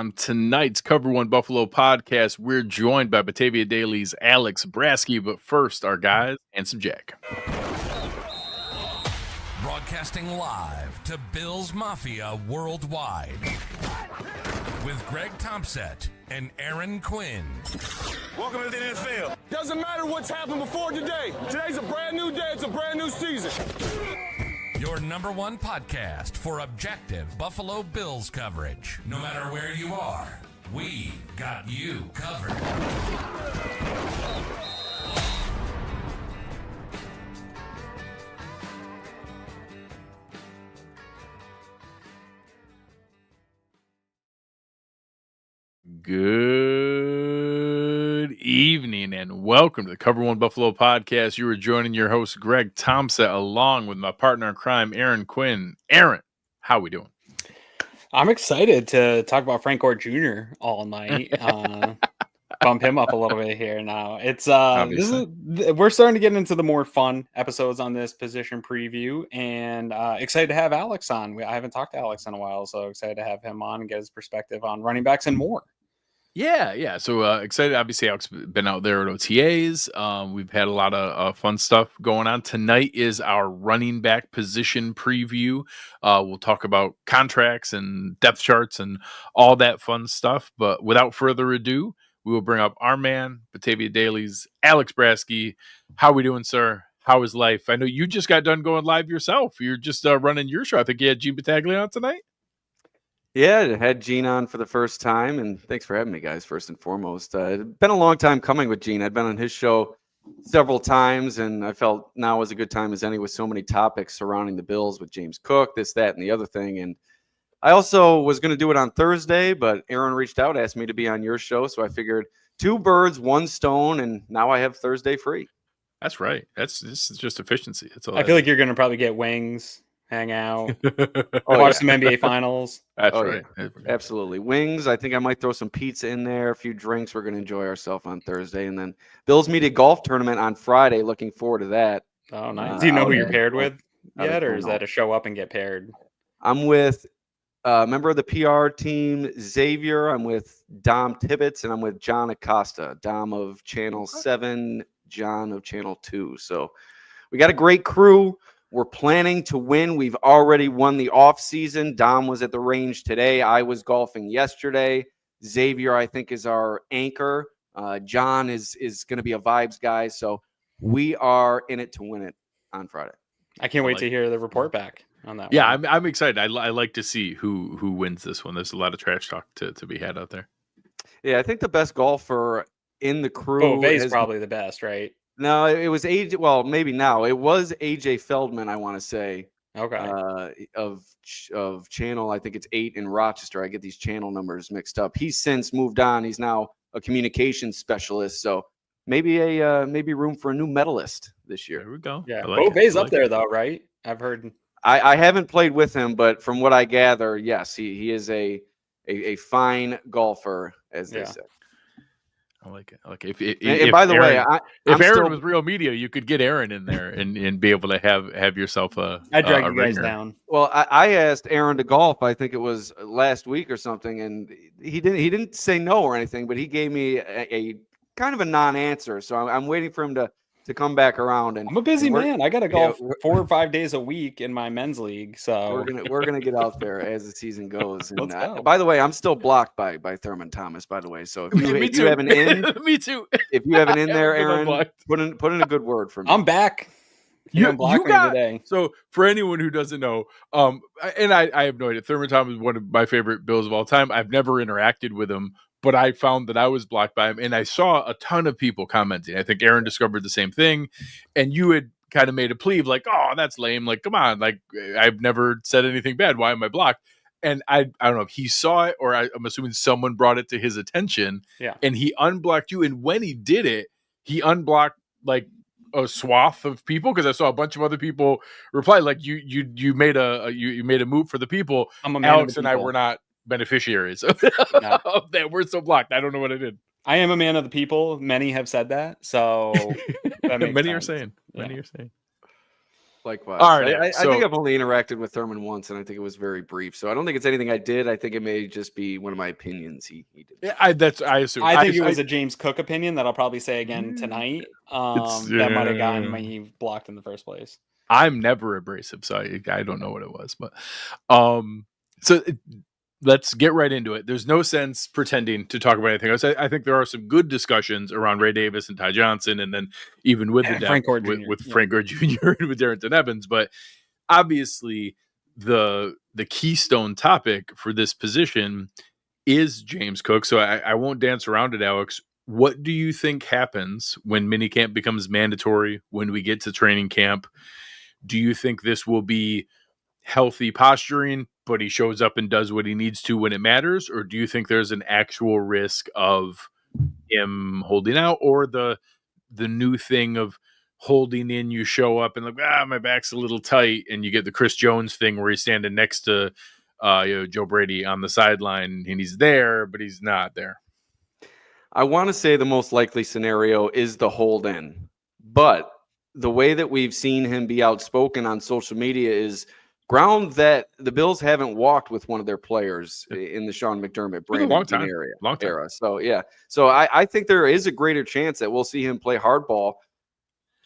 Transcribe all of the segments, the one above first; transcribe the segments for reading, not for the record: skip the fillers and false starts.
On tonight's Cover One Buffalo podcast, we're joined by Batavia Daily's Alex Brasky. But first, our guys, Handsome Jack. Broadcasting live to Bills Mafia worldwide with Greg Tompsett and Aaron Quinn. Welcome to the NFL. Doesn't matter what's happened before today. Today's a brand new day. It's a brand new season. Your number one podcast for objective Buffalo Bills coverage. No matter where you are, we got you covered. Good evening and welcome to the Cover One Buffalo podcast. You are joining your host, Greg Tompsett, along with my partner in crime, Aaron Quinn. Aaron, how we doing? I'm excited to talk about Gore Jr. all night. Bump him up a little bit here now. It's we're starting to get into the more fun episodes on this position preview, and excited to have Alex on. I haven't talked to Alex in a while, so excited to have him on and get his perspective on running backs and more. Yeah. So excited. Obviously, Alex been out there at OTAs. We've had a lot of fun stuff going on. Tonight is our running back position preview. We'll talk about contracts and depth charts and all that fun stuff. But without further ado, we will bring up our man, Batavia Daily's Alex Brasky. How we doing, sir? How is life? I know you just got done going live yourself. You're just running your show. I think you had Gene Battaglia on tonight. Yeah, I had Gene on for the first time, and thanks for having me, guys, first and foremost. It's been a long time coming with Gene. I'd been on his show several times, and I felt now was a good time as any with so many topics surrounding the Bills with James Cook, this, that, and the other thing. And I also was going to do it on Thursday, but Aaron reached out, asked me to be on your show, so I figured 2 birds, 1 stone, and now I have Thursday free. That's right. This is just efficiency. That's all. I feel like you're going to probably get wings, hang out, watch some NBA finals. That's right. Yeah. Absolutely. Wings. I think I might throw some pizza in there, a few drinks. We're going to enjoy ourselves on Thursday. And then Bills meet a golf tournament on Friday. Looking forward to that. Oh, nice. Do you know who you're paired with yet, or is that a show up and get paired? I'm with a member of the PR team, Xavier. I'm with Dom Tibbetts, and I'm with John Acosta, Dom of Channel 7, John of Channel 2. So we got a great crew. We're planning to win. We've already won the off season. Dom was at the range today. I was golfing yesterday. Xavier, I think, is our anchor. John is going to be a vibes guy. So we are in it to win it on Friday. I can't wait to hear the report back on that. Yeah, I'm excited. I like to see who wins this one. There's a lot of trash talk to be had out there. Yeah, I think the best golfer in the crew. Beauvais is probably the best, right? No, it was AJ. Well, maybe now it was AJ Feldman. I want to say, okay, of channel. I think it's 8 in Rochester. I get these channel numbers mixed up. He's since moved on. He's now a communications specialist. So maybe room for a new medalist this year. There we go. Yeah, Beauvais up there though, right? I've heard. I haven't played with him, but from what I gather, yes, he is a fine golfer, as they say. I like it. And by the way, if Aaron was real media, you could get Aaron in there and be able to have yourself I drag you guys down. Well, I asked Aaron to golf. I think it was last week or something, and he didn't say no or anything, but he gave me a kind of a non-answer. So I'm waiting for him to come back around. And I'm a busy man. I got to golf 4 or 5 days a week in my men's league. So we're gonna get out there as the season goes. And Let's go. By the way, I'm still blocked by Thurman Thomas. By the way, so if you have an in, me too. If you have an in there, Aaron, put in a good word for me. I'm back. You blocked me today. So for anyone who doesn't know, and I have no idea. Thurman Thomas is one of my favorite Bills of all time. I've never interacted with him, but I found that I was blocked by him, and I saw a ton of people commenting. I think Aaron discovered the same thing, and you had kind of made a plea of like, oh, that's lame. Like, come on. Like, I've never said anything bad. Why am I blocked? And I don't know if he saw it or I'm assuming someone brought it to his attention. Yeah. And he unblocked you. And when he did it, he unblocked like a swath of people, because I saw a bunch of other people reply like you made a move for the people. Alex and I were not beneficiaries of that. We're so blocked. I don't know what I did. I am a man of the people. Many have said that. So that makes Many sense. are saying. Yeah. Many are saying. Likewise. All right, I think I've only interacted with Thurman once, and I think it was very brief. So I don't think it's anything I did. I think it may just be one of my opinions he did. Yeah, I assume. I think it was a James Cook opinion that I'll probably say again tonight. That might have gotten me blocked in the first place. I'm never abrasive, so I don't know what it was, but let's get right into it. There's no sense pretending to talk about anything else. I think there are some good discussions around Ray Davis and Ty Johnson, and then even with the Frank Gore Jr. with Frank Gore Jr. and with Darrynton Evans. But obviously, the keystone topic for this position is James Cook. So I won't dance around it, Alex. What do you think happens when minicamp becomes mandatory, when we get to training camp? Do you think this will be healthy posturing, but he shows up and does what he needs to when it matters? Or do you think there's an actual risk of him holding out, or the new thing of holding in, you show up and like, my back's a little tight, and you get the Chris Jones thing where he's standing next to Joe Brady on the sideline and he's there, but he's not there? I want to say the most likely scenario is the hold in, but the way that we've seen him be outspoken on social media is ground that the Bills haven't walked with one of their players in the Sean McDermott long time. era. So yeah, so I think there is a greater chance that we'll see him play hardball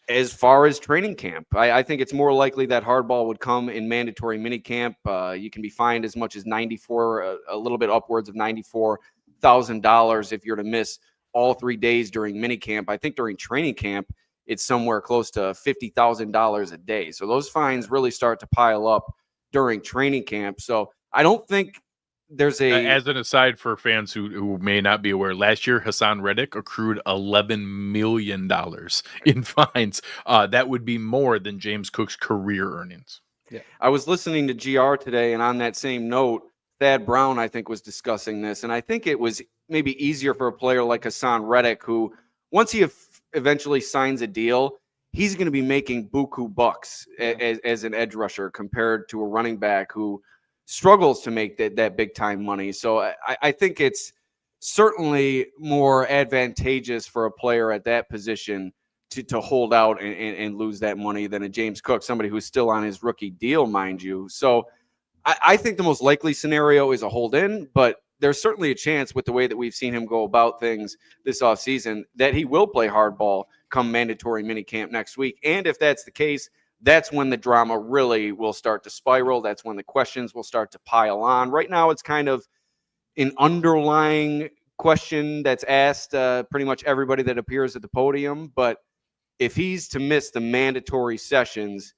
as far as training camp. I think it's more likely that hardball would come in mandatory minicamp. You can be fined as much as a little bit upwards of $94,000 if you're to miss all 3 days during minicamp. I think during training camp, it's somewhere close to $50,000 a day. So those fines really start to pile up during training camp. So I don't think there's as an aside for fans who may not be aware, last year Hassan Reddick accrued $11 million in fines. That would be more than James Cook's career earnings. Yeah. I was listening to GR today, and on that same note, Thad Brown, I think, was discussing this. And I think it was maybe easier for a player like Hassan Reddick, who once he eventually signs a deal, he's going to be making buku bucks as an edge rusher compared to a running back who struggles to make that big time money. So I think it's certainly more advantageous for a player at that position to hold out and lose that money than a James Cook, somebody who's still on his rookie deal, mind you. So I think the most likely scenario is a hold in, but there's certainly a chance with the way that we've seen him go about things this offseason that he will play hardball come mandatory minicamp next week. And if that's the case, that's when the drama really will start to spiral. That's when the questions will start to pile on. Right now, it's kind of an underlying question that's asked pretty much everybody that appears at the podium. But if he's to miss the mandatory sessions,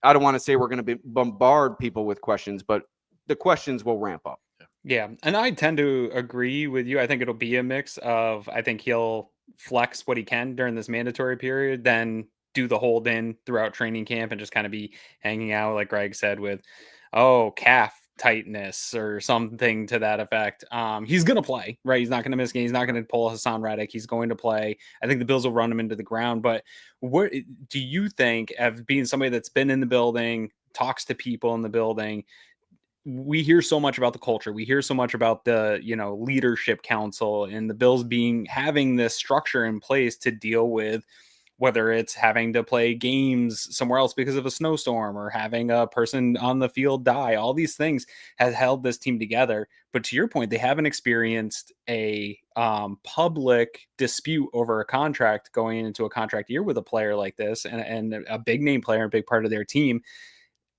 I don't want to say we're going to bombard people with questions, but the questions will ramp up. Yeah, and I tend to agree with you. I think it'll be a mix of, I think he'll flex what he can during this mandatory period, then do the hold in throughout training camp and just kind of be hanging out, like Greg said, with, calf tightness or something to that effect. He's going to play, right? He's not going to miss games. He's not going to pull Hassan Reddick. He's going to play. I think the Bills will run him into the ground. But what do you think, of being somebody that's been in the building, talks to people in the building? We hear so much about the culture. We hear so much about the, leadership council and the Bills having this structure in place to deal with whether it's having to play games somewhere else because of a snowstorm or having a person on the field die. All these things have held this team together. But to your point, they haven't experienced a public dispute over a contract going into a contract year with a player like this and a big name player, a big part of their team.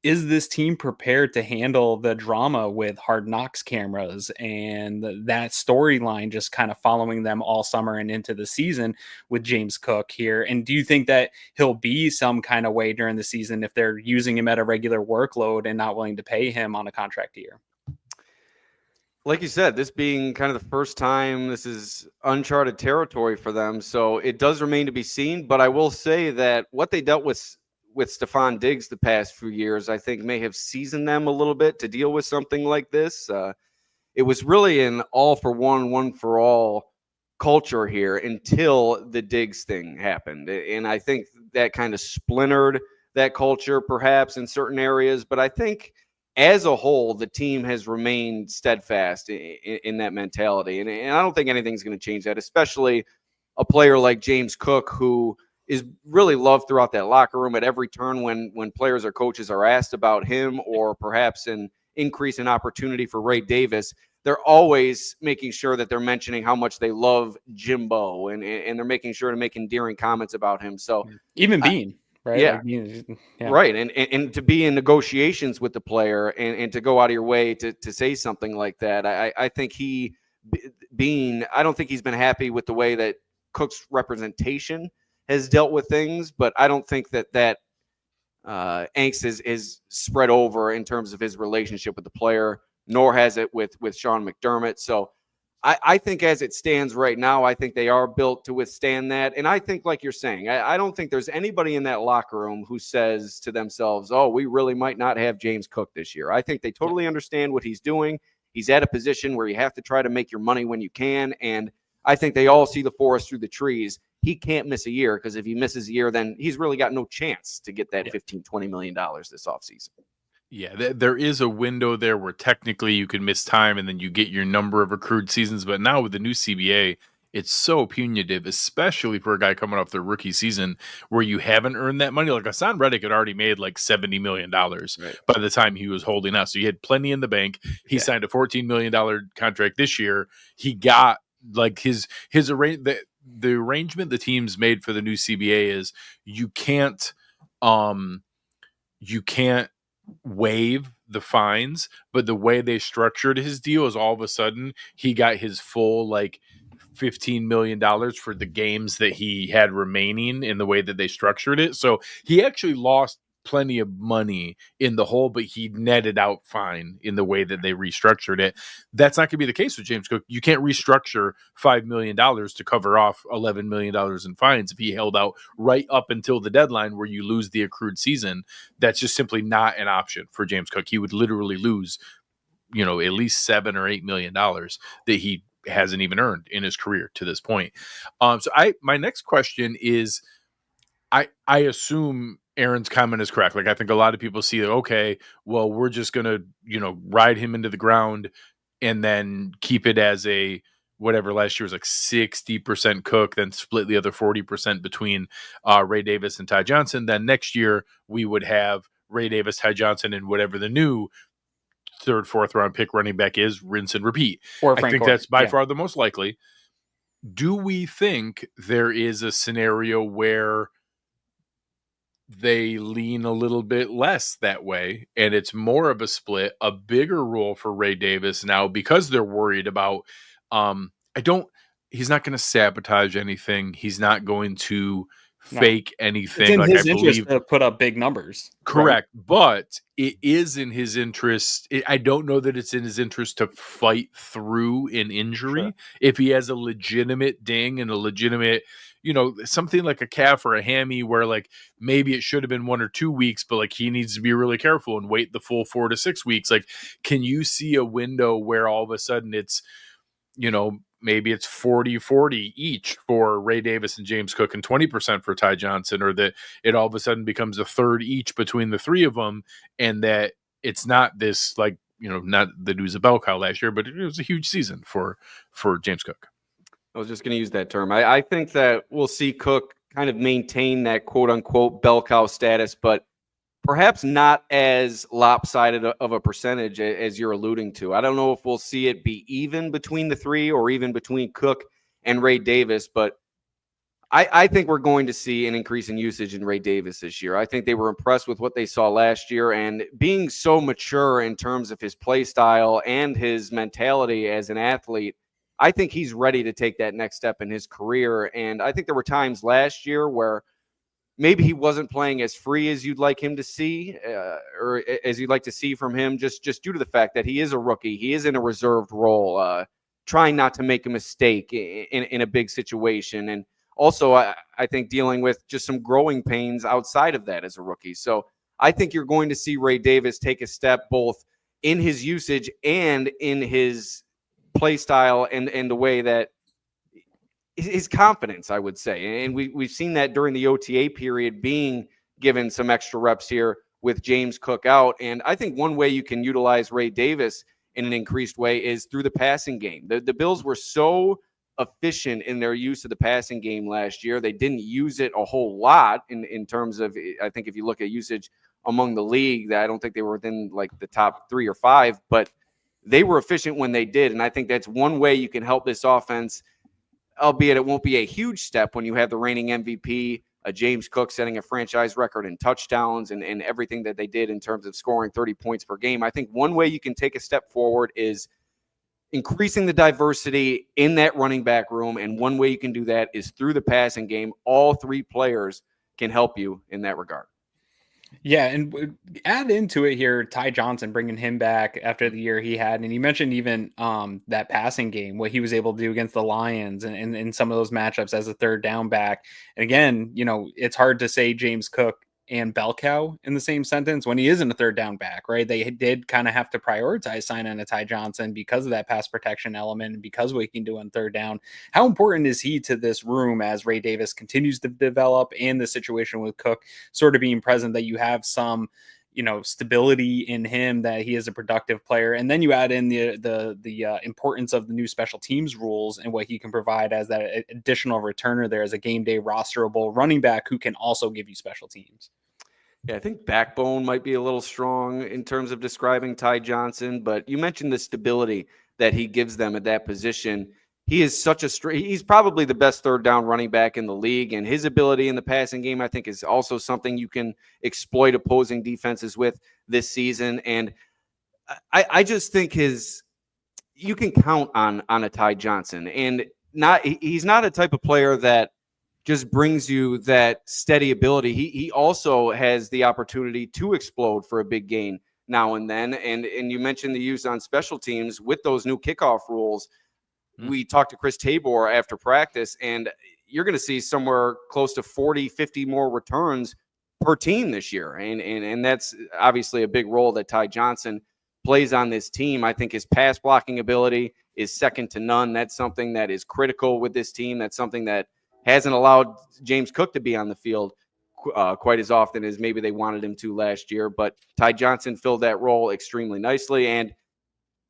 Is this team prepared to handle the drama with Hard Knocks cameras and that storyline just kind of following them all summer and into the season with James Cook here? And do you think that he'll be some kind of way during the season if they're using him at a regular workload and not willing to pay him on a contract year? Like you said, this being kind of the first time, this is uncharted territory for them. So it does remain to be seen. But I will say that what they dealt with Stephon Diggs the past few years, I think may have seasoned them a little bit to deal with something like this. It was really an all for one for all culture here until the Diggs thing happened. And I think that kind of splintered that culture perhaps in certain areas. But I think as a whole, the team has remained steadfast in that mentality. And I don't think anything's going to change that, especially a player like James Cook, who is really loved throughout that locker room. At every turn when players or coaches are asked about him, or perhaps an increase in opportunity for Ray Davis, they're always making sure that they're mentioning how much they love Jimbo, and they're making sure to make endearing comments about him. So even Bean, right? Yeah. Like, right. And to be in negotiations with the player and to go out of your way to say something like that, I think I don't think he's been happy with the way that Cook's representation has dealt with things, but I don't think that angst is spread over in terms of his relationship with the player, nor has it with Sean McDermott. So I think as it stands right now, I think they are built to withstand that. And I think, like you're saying, I don't think there's anybody in that locker room who says to themselves, oh, we really might not have James Cook this year. I think they totally understand what he's doing. He's at a position where you have to try to make your money when you can. And I think they all see the forest through the trees. He can't miss a year, because if he misses a year, then he's really got no chance to get that $15-20 million this offseason. Yeah, there is a window there where technically you can miss time and then you get your number of accrued seasons. But now with the new CBA, it's so punitive, especially for a guy coming off their rookie season where you haven't earned that money. Like Hassan Reddick had already made like $70 million by the time he was holding out. So he had plenty in the bank. He signed a $14 million contract this year. He got like his the arrangement the teams made for the new CBA is you can't waive the fines, but the way they structured his deal is all of a sudden he got his full like $15 million for the games that he had remaining in the way that they structured it. So he actually lost plenty of money in the whole, but he netted out fine in the way that they restructured it. That's not going to be the case with James Cook. You can't restructure $5 million to cover off $11 million in fines if he held out right up until the deadline where you lose the accrued season. That's just simply not an option for James Cook. He would literally lose, at least $7 or $8 million that he hasn't even earned in his career to this point. My next question is, I assume Aaron's comment is correct. Like, I think a lot of people see that, okay, well, we're just going to, ride him into the ground and then keep it as a whatever last year was like 60% Cook, then split the other 40% between Ray Davis and Ty Johnson. Then next year we would have Ray Davis, Ty Johnson, and whatever the new third, fourth round pick running back is, rinse and repeat. I think that's by far the most likely. Do we think there is a scenario where they lean a little bit less that way and it's more of a split, a bigger role for Ray Davis now because they're worried about he's not going to sabotage anything. He's not going to fake anything. It's in his interest to put up big numbers. Correct. Right? But it is in his interest. I don't know that it's in his interest to fight through an injury. If he has a legitimate ding and a legitimate, something like a calf or a hammy where like maybe it should have been 1 or 2 weeks, but like he needs to be really careful and wait the full 4 to 6 weeks. Like, can you see a window where all of a sudden it's, maybe it's 40-40 each for Ray Davis and James Cook and 20% for Ty Johnson, or that it all of a sudden becomes a third each between the three of them, and that it's not this like, not that he was a bell cow last year, but it was a huge season for James Cook. I was just going to use that term. I think that we'll see Cook kind of maintain that quote-unquote bell cow status, but perhaps not as lopsided of a percentage as you're alluding to. I don't know if we'll see it be even between the three or even between Cook and Ray Davis, but I think we're going to see an increase in usage in Ray Davis this year. I think they were impressed with what they saw last year, and being so mature in terms of his play style and his mentality as an athlete, I think he's ready to take that next step in his career. And I think there were times last year where maybe he wasn't playing as free as you'd like him to see, or as you'd like to see from him, just due to the fact that he is a rookie. He is in a reserved role, trying not to make a mistake in a big situation. And also, I think dealing with just some growing pains outside of that as a rookie. So I think you're going to see Ray Davis take a step both in his usage and in his play style and the way that his confidence, I would say. And we've seen that during the OTA period, being given some extra reps here with James Cook out. And I think one way you can utilize Ray Davis in an increased way is through the passing game. The Bills were so efficient in their use of the passing game last year. They didn't use it a whole lot in terms of, I think if you look at usage among the league, that I don't think they were within like the top 3 or 5, but they were efficient when they did. And I think that's one way you can help this offense, albeit it won't be a huge step when you have the reigning MVP, James Cook, setting a franchise record in touchdowns and everything that they did in terms of scoring 30 points per game. I think one way you can take a step forward is increasing the diversity in that running back room. And one way you can do that is through the passing game. All 3 players can help you in that regard. Yeah, and add into it here, Ty Johnson, bringing him back after the year he had. And you mentioned even that passing game, what he was able to do against the Lions and in some of those matchups as a third down back. And again, it's hard to say James Cook and bell cow in the same sentence when he isn't a third down back, right? They did kind of have to prioritize signing a Ty Johnson because of that pass protection element and because what he can do on third down. How important is he to this room as Ray Davis continues to develop, and the situation with Cook sort of being present, that you have some stability in him, that he is a productive player? And then you add in the importance of the new special teams rules and what he can provide as that additional returner there as a game day rosterable running back who can also give you special teams. Yeah, I think backbone might be a little strong in terms of describing Ty Johnson, but you mentioned the stability that he gives them at that position. He is he's probably the best third down running back in the league, and his ability in the passing game, I think, is also something you can exploit opposing defenses with this season. And I just think you can count on a Ty Johnson, and he's not a type of player that just brings you that steady ability. He also has the opportunity to explode for a big gain now and then. And you mentioned the use on special teams with those new kickoff rules. We talked to Chris Tabor after practice, and you're going to see somewhere close to 40, 50 more returns per team this year. And that's obviously a big role that Ty Johnson plays on this team. I think his pass blocking ability is second to none. That's something that is critical with this team. That's something that hasn't allowed James Cook to be on the field quite as often as maybe they wanted him to last year. But Ty Johnson filled that role extremely nicely. And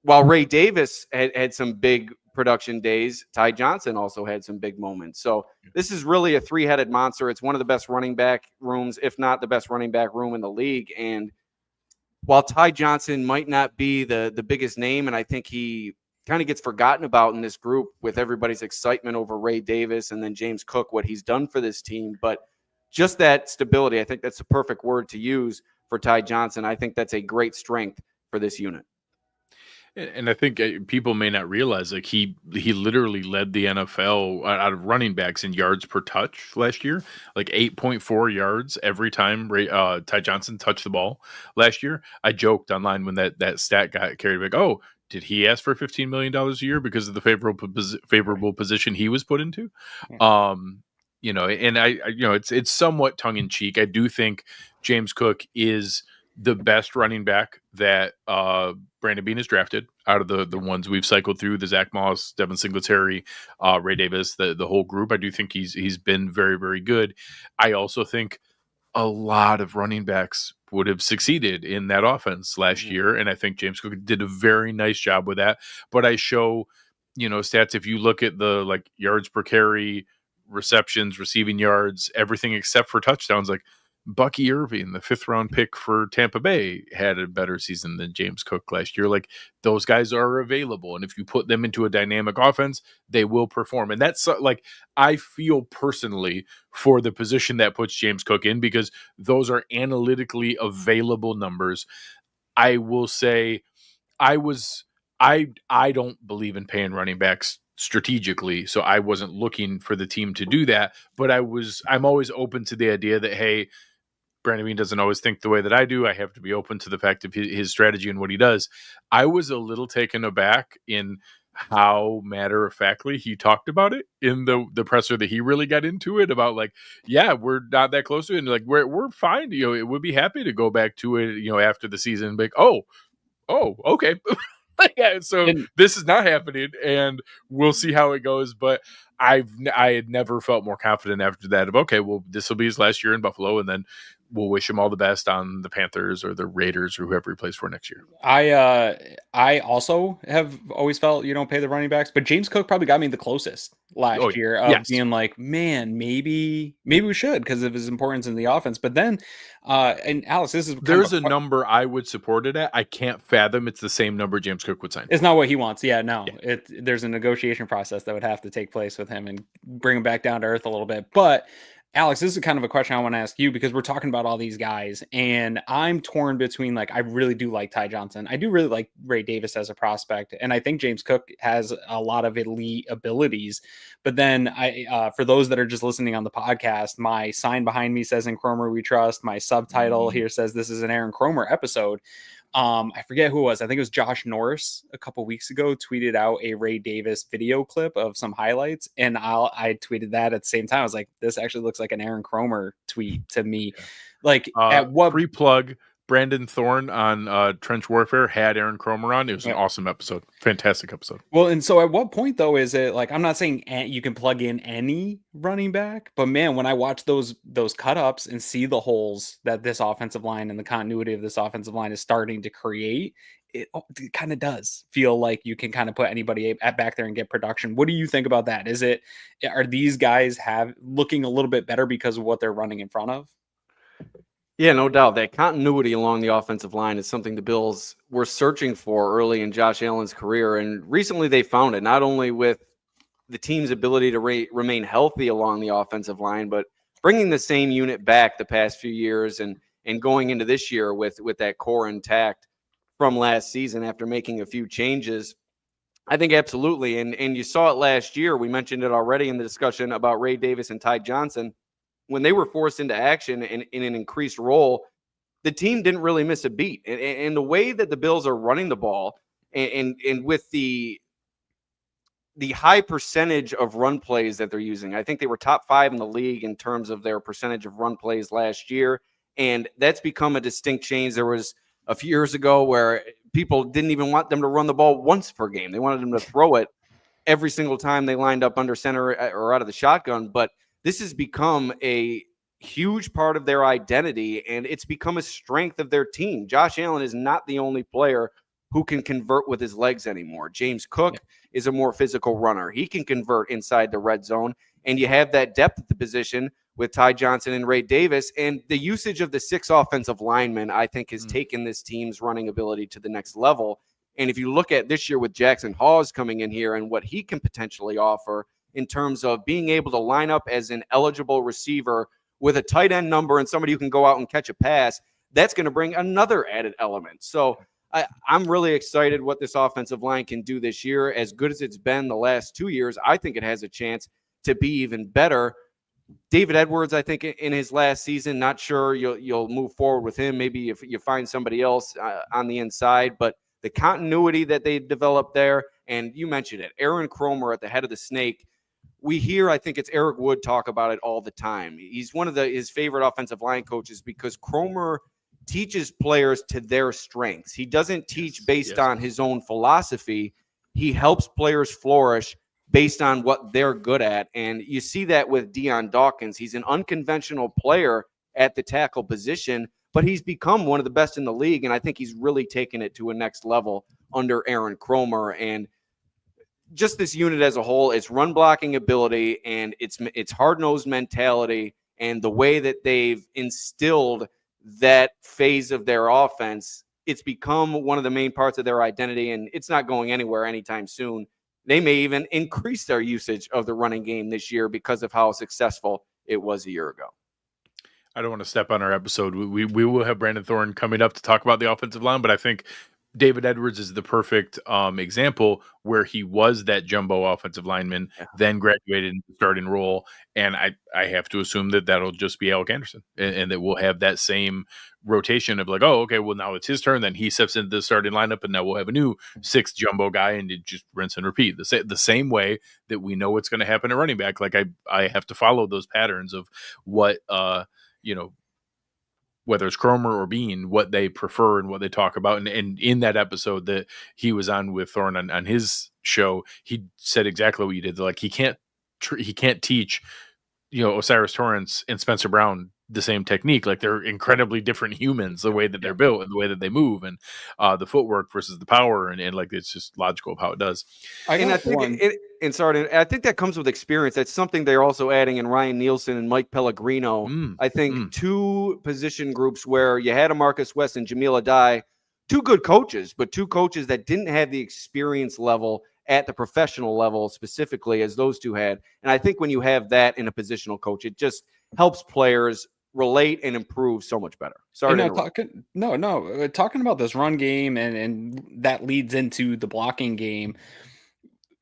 while Ray Davis had some big production days, Ty Johnson also had some big moments. So this is really a 3-headed monster. It's one of the best running back rooms, if not the best running back room in the league. And while Ty Johnson might not be the biggest name, and I think he kind of gets forgotten about in this group with everybody's excitement over Ray Davis and then James Cook, what he's done for this team, but just that stability, I think that's the perfect word to use for Ty Johnson. I think that's a great strength for this unit. And I think people may not realize, like, he literally led the NFL out of running backs in yards per touch last year, like 8.4 yards every time Ty Johnson touched the ball last year. I joked online when that stat got carried back. Oh, did he ask for $15 million a year because of the favorable position he was put into? Yeah. And it's somewhat tongue in cheek. I do think James Cook is the best running back that Brandon Beane has drafted out of the ones we've cycled through, the Zach Moss, Devin Singletary, Ray Davis, the whole group. I do think he's been very, very good. I also think a lot of running backs would have succeeded in that offense last year. And I think James Cook did a very nice job with that. But I show, stats. If you look at the yards per carry, receptions, receiving yards, everything except for touchdowns, Bucky Irving, the 5th round pick for Tampa Bay, had a better season than James Cook last year. Those guys are available. And if you put them into a dynamic offense, they will perform. And that's I feel personally for the position that puts James Cook in, because those are analytically available numbers. I will say I don't believe in paying running backs strategically, so I wasn't looking for the team to do that. But I'm always open to the idea that, hey, Brandon Beane doesn't always think the way that I do. I have to be open to the fact of his strategy and what he does. I was a little taken aback in how matter-of-factly he talked about it in the presser, that he really got into it about we're not that close to it, and we're fine. It would be happy to go back to it, after the season. Oh, okay. Yeah, so this is not happening, and we'll see how it goes. But I had never felt more confident after that of, okay, well, this will be his last year in Buffalo, and then we'll wish him all the best on the Panthers or the Raiders or whoever he plays for next year. I also have always felt you don't pay the running backs, but James Cook probably got me the closest last year of being like, man, maybe we should because of his importance in the offense. But then, and Alex, this is there's a number I would support it at. I can't fathom it's the same number James Cook would sign. It's not what he wants. Yeah, no. Yeah. There's a negotiation process that would have to take place with him and bring him back down to earth a little bit. But Alex, this is kind of a question I want to ask you because we're talking about all these guys and I'm torn between like, I really do like Ty Johnson. I do really like Ray Davis as a prospect. And I think James Cook has a lot of elite abilities. But then for those that are just listening on the podcast, my sign behind me says in Cromer we trust. My subtitle here says this is an Aaron Cromer episode. I forget who it was. I think it was Josh Norris a couple weeks ago tweeted out a Ray Davis video clip of some highlights. And I tweeted that at the same time. I was like, this actually looks like an Aaron Cromer tweet to me. Like at what pre-plug Brandon Thorne on Trench Warfare had Aaron Cromer on. It was an awesome episode. Fantastic episode. Well, and so at what point though, is it like, I'm not saying you can plug in any running back, but man, when I watch those cut ups and see the holes that this offensive line and the continuity of this offensive line is starting to create, it kind of does feel like you can kind of put anybody back there and get production. What do you think about that? Are these guys looking a little bit better because of what they're running in front of? Yeah, no doubt. That continuity along the offensive line is something the Bills were searching for early in Josh Allen's career. And recently they found it, not only with the team's ability to remain healthy along the offensive line, but bringing the same unit back the past few years and going into this year with that core intact from last season after making a few changes. I think absolutely. And you saw it last year. We mentioned it already in the discussion about Ray Davis and Ty Johnson. When they were forced into action in an increased role, the team didn't really miss a beat. And the way that the Bills are running the ball and with the high percentage of run plays that they're using, I think they were top 5 in the league in terms of their percentage of run plays last year. And that's become a distinct change. There was a few years ago where people didn't even want them to run the ball once per game. They wanted them to throw it every single time they lined up under center or out of the shotgun. But this has become a huge part of their identity, and it's become a strength of their team. Josh Allen is not the only player who can convert with his legs anymore. James Cook is a more physical runner. He can convert inside the red zone, and you have that depth at the position with Ty Johnson and Ray Davis. And the usage of the 6 offensive linemen, I think, has taken this team's running ability to the next level. And if you look at this year with Jackson Hawes coming in here and what he can potentially offer in terms of being able to line up as an eligible receiver with a tight end number and somebody who can go out and catch a pass, that's going to bring another added element. So I'm really excited what this offensive line can do this year. As good as it's been the last 2 years, I think it has a chance to be even better. David Edwards, I think in his last season, not sure you'll move forward with him. Maybe if you find somebody else on the inside, but the continuity that they developed there, and you mentioned it, Aaron Cromer at the head of the snake. We hear, I think it's Eric Wood talk about it all the time. He's one of his favorite offensive line coaches because Cromer teaches players to their strengths. He doesn't teach based on his own philosophy. He helps players flourish based on what they're good at. And you see that with Deion Dawkins. He's an unconventional player at the tackle position, but he's become one of the best in the league. And I think he's really taken it to a next level under Aaron Cromer. And just this unit as a whole, its run blocking ability and its hard-nosed mentality and the way that they've instilled that phase of their offense, it's become one of the main parts of their identity, and it's not going anywhere anytime soon. They may even increase their usage of the running game this year because of how successful it was a year ago. I don't want to step on our episode. We will have Brandon Thorne coming up to talk about the offensive line, but I think David Edwards is the perfect example where he was that jumbo offensive lineman, then graduated into the starting role. And I have to assume that that'll just be Alec Anderson and that we'll have that same rotation of like, oh, okay, well, now it's his turn. Then he steps into the starting lineup and now we'll have a new 6th jumbo guy and it just rinse and repeat. The same way that we know what's going to happen at running back. Like I have to follow those patterns of what, whether it's Cromer or Bean, what they prefer and what they talk about. And in that episode that he was on with Thorne on his show, he said exactly what you did. Like he can't teach, Osiris Torrance and Spencer Brown the same technique. Like they're incredibly different humans, the way that they're built and the way that they move, and the footwork versus the power, and like it's just logical of how it does. I think I think that comes with experience. That's something they're also adding in Ryan Nielsen and Mike Pellegrino. I think two position groups where you had a Marcus West and Jamil Adai, two good coaches, but two coaches that didn't have the experience level at the professional level specifically as those two had. And I think when you have that in a positional coach, it just helps players relate and improve so much better. Sorry to interrupt. Talking about this run game and that leads into the blocking game.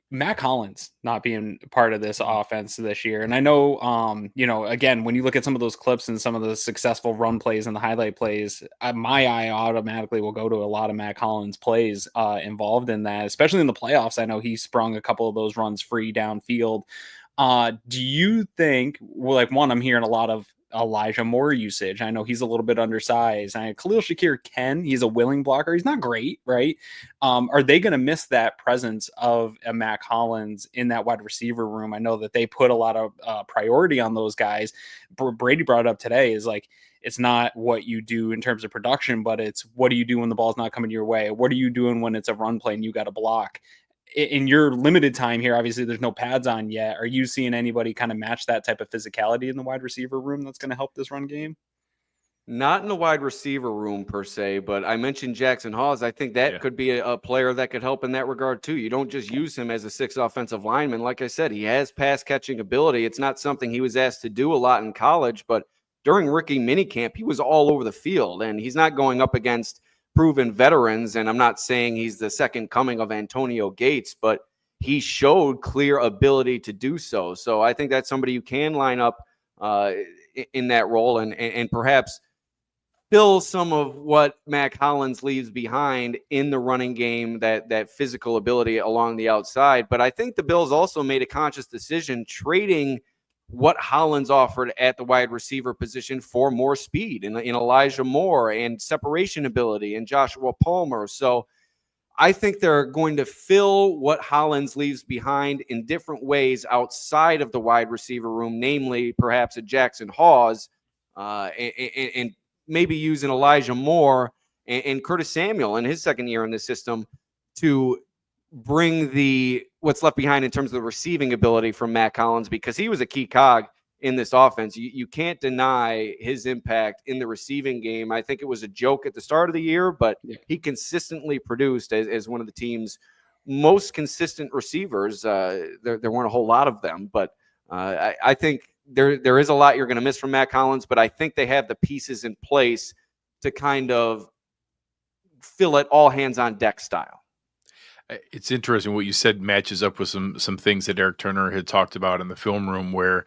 Mac Hollins not being part of this offense this year. And I know, again, when you look at some of those clips and some of the successful run plays and the highlight plays, my eye automatically will go to a lot of Mac Hollins plays involved in that, especially in the playoffs. I know he sprung a couple of those runs free downfield. Do you think, I'm hearing a lot of Elijah Moore usage. I know he's a little bit undersized. Khalil Shakir he's a willing blocker. He's not great, right? Are they going to miss that presence of a Mac Hollins in that wide receiver room? I know that they put a lot of priority on those guys. Brady brought it up today is like, it's not what you do in terms of production, but it's what do you do when the ball's not coming your way? What are you doing when it's a run play and you got to block? In your limited time here, obviously there's no pads on yet. Are you seeing anybody kind of match that type of physicality in the wide receiver room that's going to help this run game? Not in the wide receiver room per se, but I mentioned Jackson Hawes. I think that could be a player that could help in that regard too. You don't just use him as a 6 offensive lineman. Like I said, he has pass catching ability. It's not something he was asked to do a lot in college, but during rookie minicamp, he was all over the field, and he's not going up against proven veterans. And I'm not saying he's the second coming of Antonio Gates, but he showed clear ability to do so. So I think that's somebody you can line up in that role and perhaps fill some of what Mac Hollins leaves behind in the running game, that physical ability along the outside. But I think the Bills also made a conscious decision trading what Hollins offered at the wide receiver position for more speed in Elijah Moore and separation ability and Joshua Palmer. So I think they're going to fill what Hollins leaves behind in different ways outside of the wide receiver room, namely perhaps a Jackson Hawes and maybe using Elijah Moore and Curtis Samuel in his second year in the system to bring what's left behind in terms of the receiving ability from Mac Hollins, because he was a key cog in this offense. You can't deny his impact in the receiving game. I think it was a joke at the start of the year, but he consistently produced as one of the team's most consistent receivers. There weren't a whole lot of them, but I think there is a lot you're going to miss from Mac Hollins, but I think they have the pieces in place to kind of fill it all hands on deck style. It's interesting what you said matches up with some things that Eric Turner had talked about in the film room, where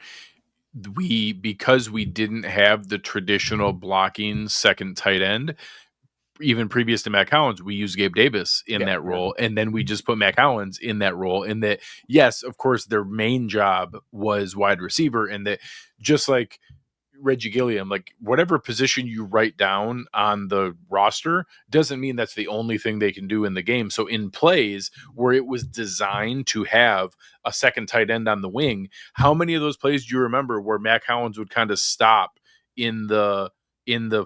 because we didn't have the traditional blocking second tight end, even previous to Mac Hollins, we used Gabe Davis in that role. And then we just put Mac Hollins in that role. And that, yes, of course, their main job was wide receiver. And that just like Reggie Gilliam, like whatever position you write down on the roster doesn't mean that's the only thing they can do in the game. So in plays where it was designed to have a second tight end on the wing, how many of those plays do you remember where Mac Hollins would kind of stop in the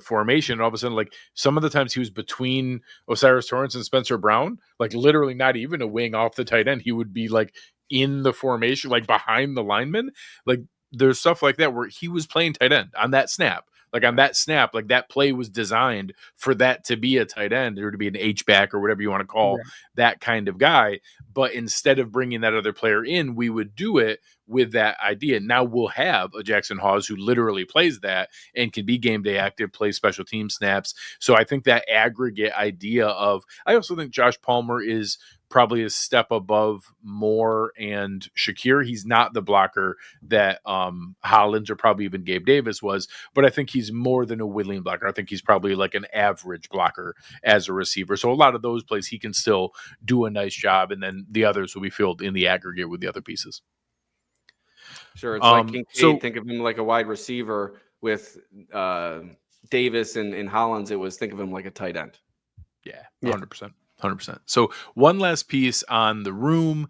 formation, and all of a sudden, like some of the times he was between Osiris Torrance and Spencer Brown, like literally not even a wing off the tight end. He would be like in the formation, like behind the lineman. Like there's stuff like that where he was playing tight end on that snap. Like on that snap, like that play was designed for that to be a tight end or to be an H-back or whatever you want to call that kind of guy. But instead of bringing that other player in, we would do it with that idea. Now we'll have a Jackson Hawes who literally plays that and can be game day active, play special team snaps. So I think that aggregate idea of, I also think Josh Palmer is probably a step above Moore and Shakir. He's not the blocker that Hollins or probably even Gabe Davis was, but I think he's more than a willing blocker. I think he's probably like an average blocker as a receiver. So a lot of those plays he can still do a nice job, and then the others will be filled in the aggregate with the other pieces. Sure. It's like Kincaid, think of him like a wide receiver with Davis and Hollins. It was think of him like a tight end. Yeah, 100%. 100%. So one last piece on the room.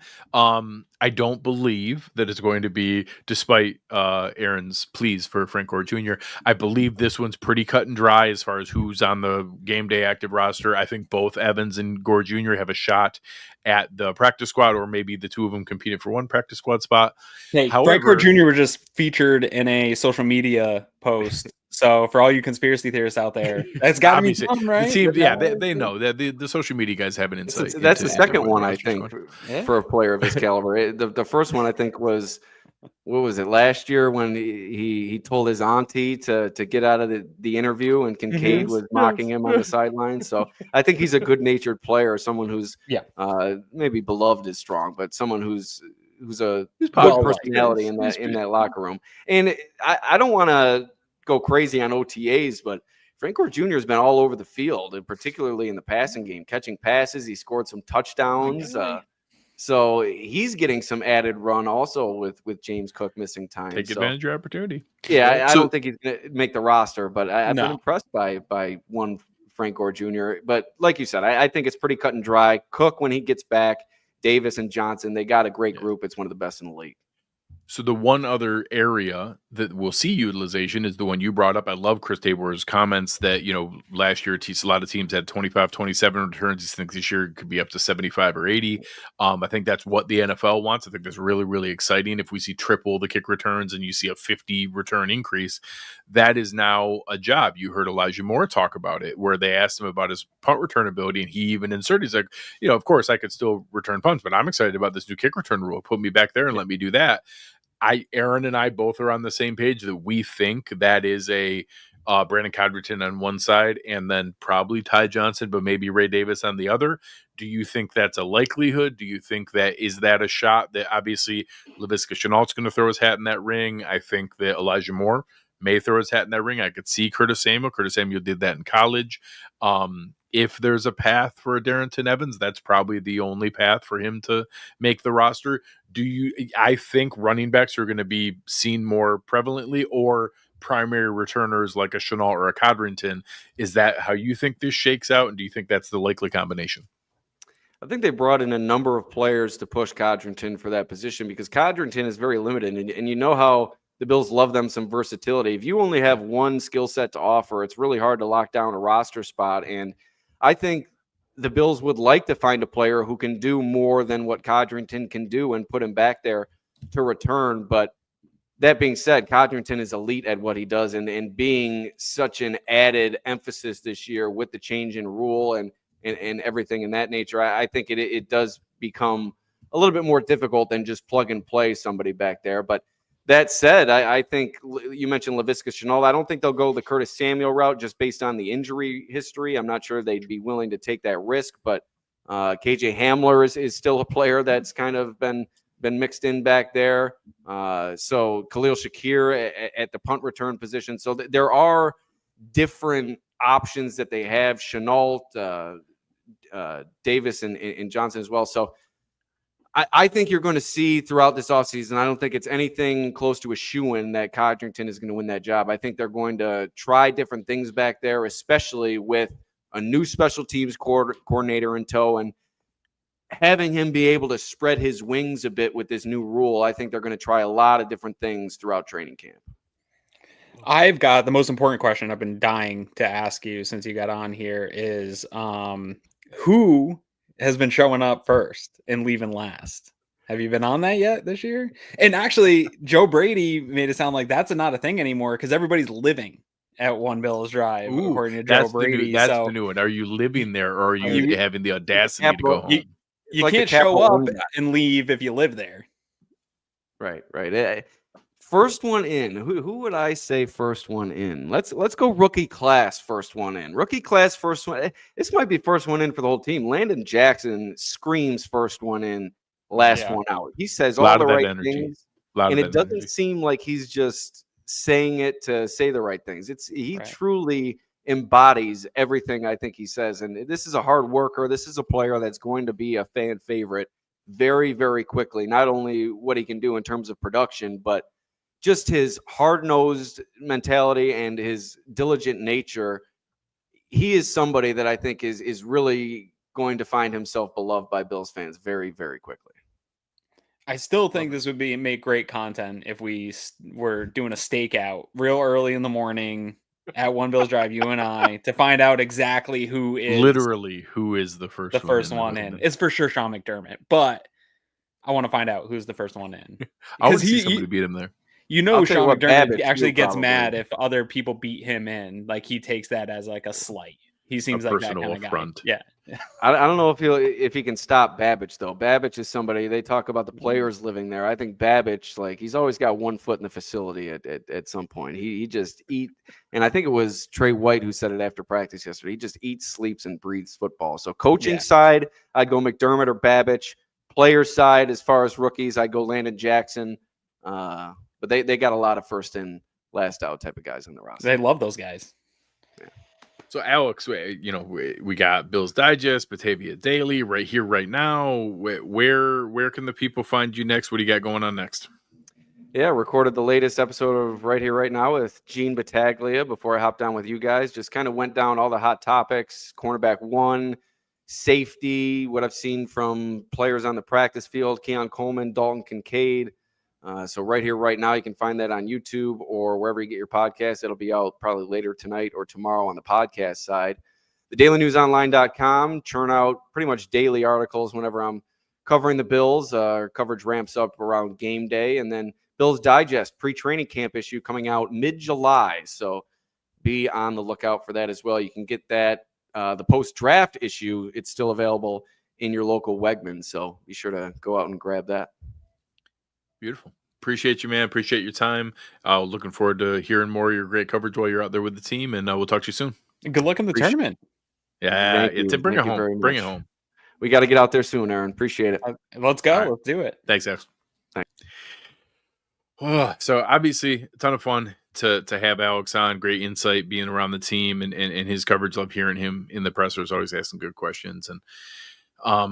I don't believe that it's going to be, despite Aaron's pleas for Frank Gore Jr., I believe this one's pretty cut and dry as far as who's on the game day active roster. I think both Evans and Gore Jr. have a shot at the practice squad, or maybe the two of them competing for one practice squad spot. Hey, Frank Gore Jr. was just featured in a social media post. So for all you conspiracy theorists out there, that's got to be something, right? The team, they know that the social media guys have an insight. That's the second one, I think, for a player of his caliber. The first one, I think, was, what was it, last year when he told his auntie to get out of the interview, and Kincaid was mocking him on the sideline. So I think he's a good-natured player, someone who's maybe beloved is strong, but someone who's a good personality in that locker room. And I don't want to go crazy on OTAs, but Frank Gore Jr. has been all over the field, and particularly in the passing game, catching passes. He scored some touchdowns. So he's getting some added run also with James Cook missing time. Take advantage of your opportunity. Yeah, I don't think he's going to make the roster, but I've been impressed by one Frank Gore Jr. But like you said, I think it's pretty cut and dry. Cook, when he gets back, Davis and Johnson, they got a great group. It's one of the best in the league. So the one other area that we'll see utilization is the one you brought up. I love Chris Tabor's comments that, last year a lot of teams had 25, 27 returns. He thinks this year it could be up to 75 or 80. I think that's what the NFL wants. I think that's really, really exciting. If we see triple the kick returns and you see a 50 return increase, that is now a job. You heard Elijah Moore talk about it, where they asked him about his punt return ability, and he even inserted, he's like, of course I could still return punts, but I'm excited about this new kick return rule. Put me back there and let me do that. Aaron and I both are on the same page that we think that is a Brandon Codrington on one side and then probably Ty Johnson, but maybe Ray Davis on the other. Do you think that's a likelihood? Do you think is that a shot that obviously Laviska Shenault's going to throw his hat in that ring? I think that Elijah Moore may throw his hat in that ring. I could see Curtis Samuel. Curtis Samuel did that in college. If there's a path for a Darrynton Evans, that's probably the only path for him to make the roster. I think running backs are going to be seen more prevalently, or primary returners like a Shenault or a Codrington. Is that how you think this shakes out? And do you think that's the likely combination? I think they brought in a number of players to push Codrington for that position, because Codrington is very limited. And you know how the Bills love them some versatility. If you only have one skill set to offer, it's really hard to lock down a roster spot. And I think the Bills would like to find a player who can do more than what Codrington can do and put him back there to return. But that being said, Codrington is elite at what he does, and being such an added emphasis this year with the change in rule and everything in that nature, I think it does become a little bit more difficult than just plug and play somebody back there. But that said, I think you mentioned Laviska Shenault. I don't think they'll go the Curtis Samuel route just based on the injury history. I'm not sure they'd be willing to take that risk, but KJ Hamler is still a player that's kind of been mixed in back there. So Khalil Shakir at the punt return position. So there are different options that they have. Shenault, Davis, and Johnson as well. So I think you're going to see throughout this offseason, I don't think it's anything close to a shoo-in that Codrington is going to win that job. I think they're going to try different things back there, especially with a new special teams coordinator in tow, and having him be able to spread his wings a bit with this new rule. I think they're going to try a lot of different things throughout training camp. I've got the most important question I've been dying to ask you since you got on here is who has been showing up first and leaving last? Have you been on that yet this year? And actually, Joe Brady made it sound like that's not a thing anymore because everybody's living at One Bills Drive, according to Joe Brady. That's the new one. Are you living there, or are you having the audacity to go home? You can't show up and leave if you live there. Right. First one in. Who would I say first one in? Let's go rookie class first one in. Rookie class first one. This might be first one in for the whole team. Landon Jackson screams first one in, last one out. He says all the right things, and it doesn't seem like he's just saying it to say the right things. He truly embodies everything I think he says. And this is a hard worker. This is a player that's going to be a fan favorite very, very quickly. Not only what he can do in terms of production, but just his hard-nosed mentality and his diligent nature. He is somebody that I think is really going to find himself beloved by Bills fans very, very quickly. I still think this would make great content if we were doing a stakeout real early in the morning at One Bills Drive, you and I, to find out exactly who is Literally, who is the the first first one in. It's for sure Sean McDermott, but I want to find out who's the first one in. I would see somebody beat him there. I'll tell you Sean what, McDermott Babbage, actually he'll gets probably. mad if other people beat him in. Like, he takes that as like a slight. He seems like that kind of guy. Yeah. I don't know if he can stop Babbage though. Babbage is somebody, they talk about the players living there. I think Babbage, like, he's always got one foot in the facility at some point. He just and I think it was Trey White who said it after practice yesterday. He just eats, sleeps, and breathes football. So coaching side, I'd go McDermott or Babbage. Player side, as far as rookies, I'd go Landon Jackson. But they got a lot of first in, last out type of guys on the roster. They love those guys. Yeah. So Alex, we got Bills Digest, Batavia Daily right here, right now. Where can the people find you next? What do you got going on next? Yeah, recorded the latest episode of Right Here, Right Now with Gene Battaglia before I hopped on with you guys. Just kind of went down all the hot topics, cornerback 1, safety, what I've seen from players on the practice field, Keon Coleman, Dalton Kincaid. So Right Here, Right Now, you can find that on YouTube or wherever you get your podcast. It'll be out probably later tonight or tomorrow on the podcast side. TheDailyNewsOnline.com, churn out pretty much daily articles whenever I'm covering the Bills. Coverage ramps up around game day. And then Bills Digest, pre-training camp issue coming out mid-July. So be on the lookout for that as well. You can get that. The post-draft issue, it's still available in your local Wegmans. So be sure to go out and grab that. Beautiful. Appreciate you, man. Appreciate your time. Looking forward to hearing more of your great coverage while you're out there with the team, and we'll talk to you soon. Good luck in the tournament. Yeah, bring it home. Bring it home. We got to get out there soon, Aaron. Appreciate it. Let's go. Right. Let's do it. Thanks, Alex. Oh, so obviously a ton of fun to have Alex on. Great insight being around the team and his coverage. Love hearing him in the pressers, always asking good questions. And a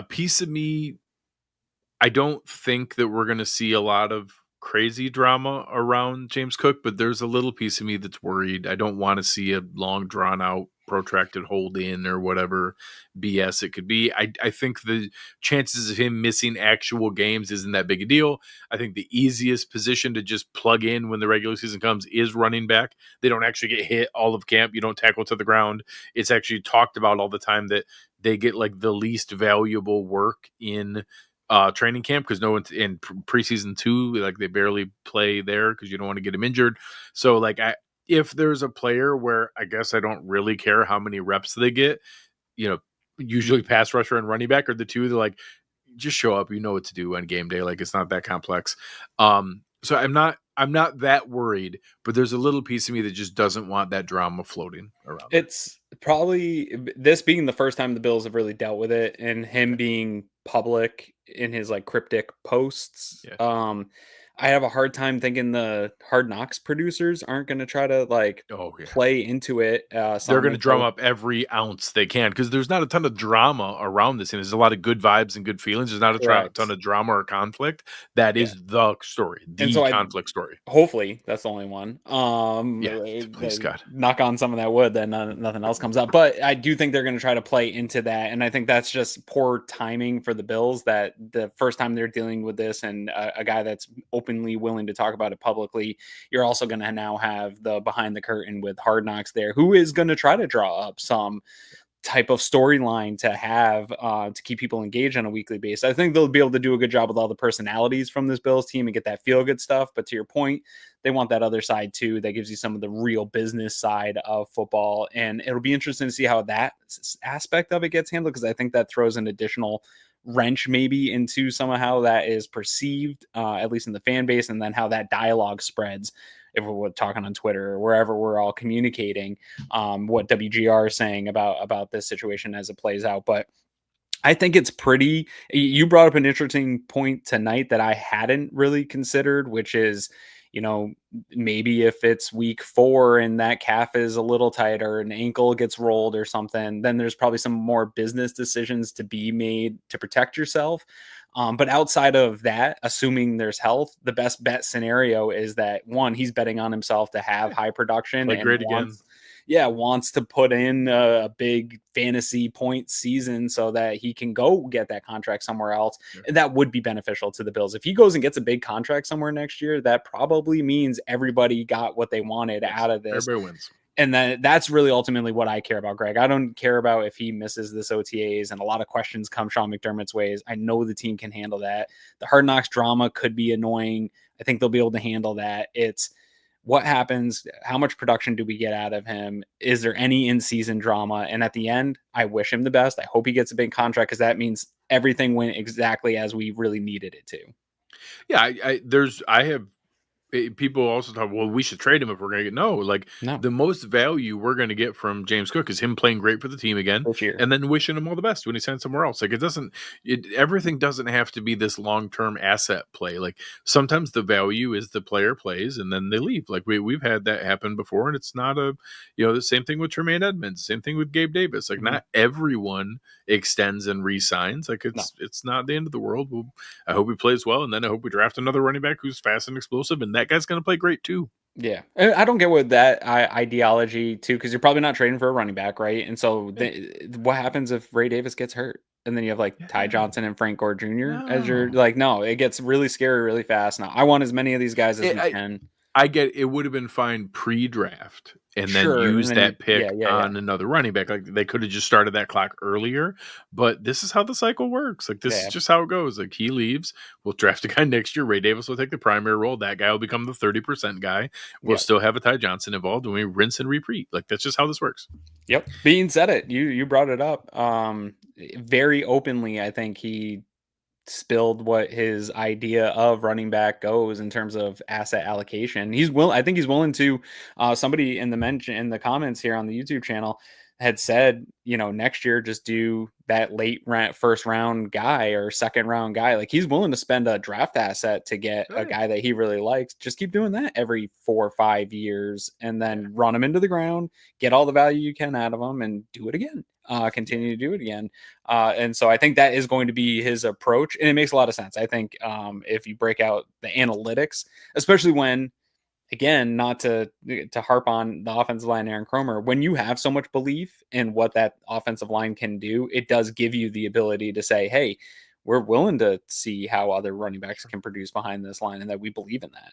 piece of me, I don't think that we're going to see a lot of crazy drama around James Cook, but there's a little piece of me that's worried. I don't want to see a long, drawn-out, protracted hold in or whatever BS it could be. I think the chances of him missing actual games isn't that big a deal. I think the easiest position to just plug in when the regular season comes is running back. They don't actually get hit all of camp. You don't tackle to the ground. It's actually talked about all the time that they get like the least valuable work in training camp because no one in preseason 2, like they barely play there because you don't want to get him injured. So like if there's a player where I guess I don't really care how many reps they get, usually pass rusher and running back are the two that like just show up, you know what to do on game day. Like it's not that complex. So I'm not that worried, but there's a little piece of me that just doesn't want that drama floating around. It's probably this being the first time the Bills have really dealt with it and him being public in his like cryptic posts. Yeah. I have a hard time thinking the Hard Knocks producers aren't going to try to play into it. They're going to drum up every ounce they can because there's not a ton of drama around this. And there's a lot of good vibes and good feelings. There's not a ton of drama or conflict. That is the story, conflict story. Hopefully that's the only one. Please God. Knock on some of that wood, then nothing else comes up. But I do think they're going to try to play into that. And I think that's just poor timing for the Bills that the first time they're dealing with this and a guy that's openly willing to talk about it publicly, you're also going to now have the behind the curtain with Hard Knocks there, who is going to try to draw up some type of storyline to have to keep people engaged on a weekly basis. I think they'll be able to do a good job with all the personalities from this Bills team and get that feel good stuff. But to your point, they want that other side too. That gives you some of the real business side of football. And it'll be interesting to see how that aspect of it gets handled, because I think that throws an additional wrench maybe into some of how that is perceived, at least in the fan base, and then how that dialogue spreads if we're talking on Twitter or wherever we're all communicating what WGR is saying about this situation as it plays out. But I think it's you brought up an interesting point tonight that I hadn't really considered, which is, maybe if it's week 4 and that calf is a little tighter, an ankle gets rolled or something, then there's probably some more business decisions to be made to protect yourself. But outside of that, assuming there's health, the best bet scenario is that, one, he's betting on himself to have high production. Play great again. wants to put in a big fantasy point season so that he can go get that contract somewhere else. Sure. That would be beneficial to the Bills. If he goes and gets a big contract somewhere next year, that probably means everybody got what they wanted out of this. Everybody wins. And that's really ultimately what I care about, Greg. I don't care about if he misses this OTAs, and a lot of questions come Sean McDermott's ways. I know the team can handle that. The Hard Knocks drama could be annoying. I think they'll be able to handle that. It's what happens, how much production do we get out of him? Is there any in-season drama? And at the end, I wish him the best. I hope he gets a big contract, because that means everything went exactly as we really needed it to. Yeah, I have people also talk, well, we should trade him if we're going to get no. The most value we're going to get from James Cook is him playing great for the team again, and then wishing him all the best when he signs somewhere else. Like everything doesn't have to be this long-term asset play. Like sometimes the value is the player plays and then they leave. Like we've had that happen before, and it's not the same thing with Tremaine Edmonds, same thing with Gabe Davis. Like not everyone extends and re-signs. Like it's not the end of the world. I hope he plays well, and then I hope we draft another running back who's fast and explosive, and that guy's going to play great too. Yeah. I don't get with that ideology too, because you're probably not trading for a running back, right? And so what happens if Ray Davis gets hurt? And then you have Ty Johnson and Frank Gore Jr. as your it gets really scary really fast. Now I want as many of these guys as we can. I get it would have been fine pre-draft and then use that pick on another running back. Like they could have just started that clock earlier, but this is how the cycle works. Like this is just how it goes. Like he leaves, we'll draft a guy next year. Ray Davis will take the primary role. That guy will become the 30% guy. We'll still have a Ty Johnson involved, and we rinse and repeat. Like that's just how this works. Yep. Bean said it. You brought it up. Very openly, I think he spilled what his idea of running back goes in terms of asset allocation. I think he's willing to, somebody in the comments here on the YouTube channel had said, next year, just do that late first round guy or second round guy. Like he's willing to spend a draft asset to get a guy that he really likes. Just keep doing that every 4 or 5 years and then run him into the ground, get all the value you can out of him and do it again. Continue to do it again. And so I think that is going to be his approach. And it makes a lot of sense. I think if you break out the analytics, especially when, again, not to harp on the offensive line, Aaron Cromer, when you have so much belief in what that offensive line can do, it does give you the ability to say, hey, we're willing to see how other running backs can produce behind this line and that we believe in that.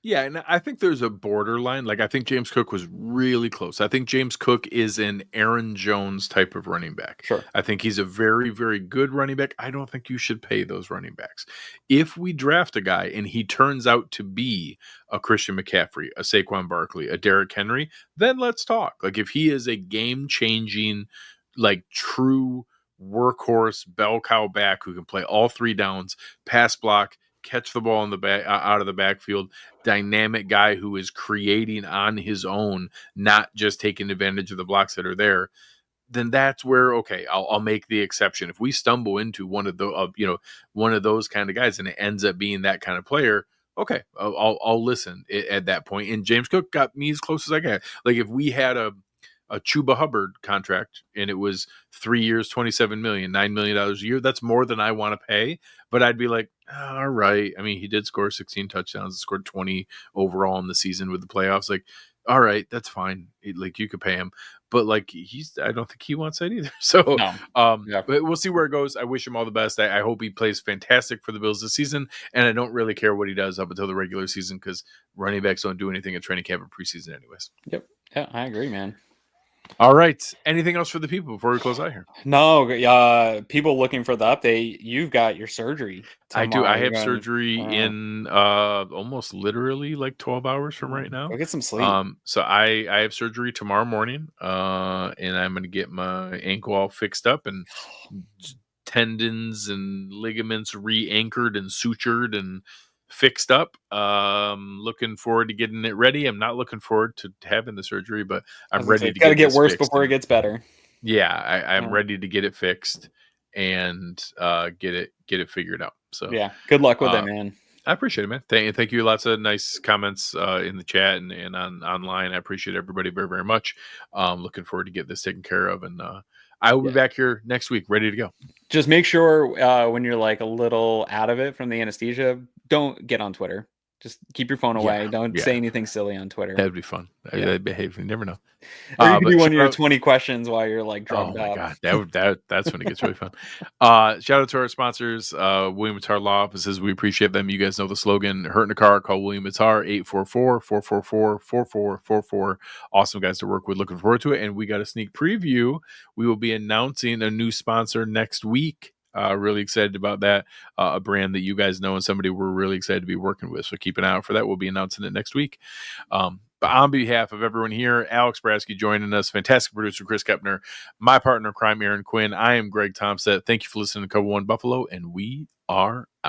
Yeah, and I think there's a borderline. Like I think James Cook was really close. I think James Cook is an Aaron Jones type of running back. Sure. I think he's a very, very good running back. I don't think you should pay those running backs. If we draft a guy and he turns out to be a Christian McCaffrey, a Saquon Barkley, a Derrick Henry, then let's talk. Like if he is a game-changing, true workhorse bell cow back who can play all 3 downs, pass block, catch the ball in the back out of the backfield, dynamic guy who is creating on his own, not just taking advantage of the blocks that are there, then that's where I'll make the exception. If we stumble into one of those kind of guys and it ends up being that kind of player, I'll listen at that point. And James Cook got me as close as I can. Like if we had a Chuba Hubbard contract and it was 3 years, $27 million, $9 million a year, that's more than I want to pay. But I'd be like, all right. I mean, he did score 16 touchdowns, scored 20 overall in the season with the playoffs. Like, all right, that's fine. You could pay him, but I don't think he wants that either. So, but we'll see where it goes. I wish him all the best. I hope he plays fantastic for the Bills this season. And I don't really care what he does up until the regular season because running backs don't do anything at training camp or preseason anyways. Yep. Yeah, I agree, man. All right. Anything else for the people before we close out here? No. People looking for the update. You've got your surgery tomorrow. I do. I have surgery in almost literally 12 hours from right now. Go get some sleep. So I have surgery tomorrow morning, and I'm going to get my ankle all fixed up and tendons and ligaments re-anchored and sutured and fixed up. Looking forward to getting it ready. I'm not looking forward to having the surgery, but I'm ready to get worse before it gets better. Yeah, I'm ready to get it fixed and get it figured out. So yeah, good luck with it, man. I appreciate it, man. Thank you. Lots of nice comments in the chat and online. I appreciate everybody very, very much. Looking forward to get this taken care of, and I will be back here next week, ready to go. Just make sure when you're a little out of it from the anesthesia, don't get on Twitter. Just keep your phone away. Don't say anything silly on Twitter. That'd be fun. That'd behave. You never know. Or you can do one of your 20 questions while you're like drugged up. God, that's when it gets really fun. Shout out to our sponsors, William Attar Law Offices. We appreciate them. You guys know the slogan: "Hurt in a car, call William Attar 844-444-4444." Awesome guys to work with. Looking forward to it. And we got a sneak preview. We will be announcing a new sponsor next week. Really excited about that. A brand that you guys know and somebody we're really excited to be working with. So keep an eye out for that. We'll be announcing it next week. But on behalf of everyone here, Alex Brasky joining us, fantastic producer Chris Kepner, my partner in crime, Aaron Quinn. I am Greg Tompsett. Thank you for listening to Cover One Buffalo, and we are out.